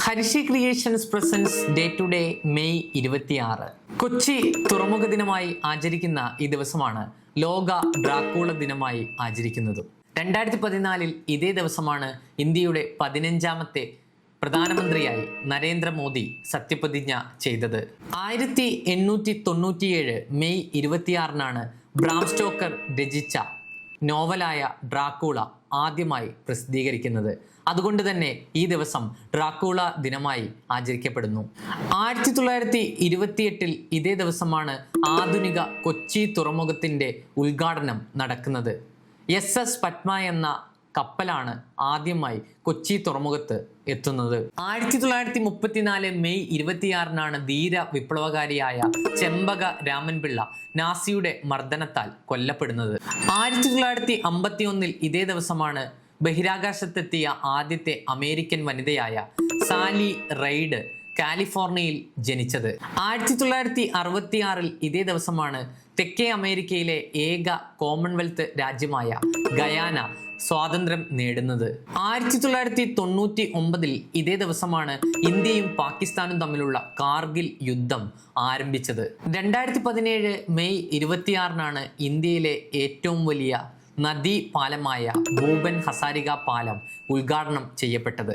Harisree creations presents day to day May 26. Kochi തുറമുഖ ദിനമായി ആചരിക്കുന്ന ഈ ദിവസമാണ് ലോക ഡ്രാക്കുള ദിനമായി ആചരിക്കുന്നതും. 2014 ഇതേ ദിവസമാണ് ഇന്ത്യയുടെ 15ാമത്തെ പ്രധാനമന്ത്രിയായി നരേന്ദ്രമോദി സത്യപ്രതിജ്ഞ ചെയ്തത്. 1897 മെയ് 26-നാണ് ബ്രാം സ്റ്റോക്കർ രചിച്ച നോവലായ ഡ്രാക്കുള ആദ്യമായി പ്രസിദ്ധീകരിക്കുന്നത്. അതുകൊണ്ട് തന്നെ ഈ ദിവസം ഡ്രാക്കുള ദിനമായി ആചരിക്കപ്പെടുന്നു. 1928 ഇതേ ദിവസമാണ് ആധുനിക കൊച്ചി തുറമുഖത്തിന്റെ ഉദ്ഘാടനം നടക്കുന്നത്. SS പത്മ എന്ന കപ്പലാണ് ആദ്യമായി കൊച്ചി തുറമുഖത്ത് എത്തുന്നത്. 1934 മെയ് 26-നാണ് ധീര വിപ്ലവകാരിയായ ചെമ്പക രാമൻപിള്ള നാസിയുടെ മർദ്ദനത്താൽ കൊല്ലപ്പെടുന്നത്. 1951 ഇതേ ദിവസമാണ് ബഹിരാകാശത്തെത്തിയ ആദ്യത്തെ അമേരിക്കൻ വനിതയായ സാലി റൈഡ് കാലിഫോർണിയയിൽ ജനിച്ചത്. 1966 ഇതേ ദിവസമാണ് തെക്കേ അമേരിക്കയിലെ ഏക കോമൺവെൽത്ത് രാജ്യമായ ഗയാന സ്വാതന്ത്ര്യം നേടുന്നത്. 1999 ഇതേ ദിവസമാണ് ഇന്ത്യയും പാകിസ്ഥാനും തമ്മിലുള്ള കാർഗിൽ യുദ്ധം ആരംഭിച്ചത്. 2017 മെയ് 26-നാണ് ഇന്ത്യയിലെ ഏറ്റവും വലിയ നദീ പാലമായ ഭൂപൻ ഹസാരിക പാലം ഉദ്ഘാടനം ചെയ്യപ്പെട്ടത്.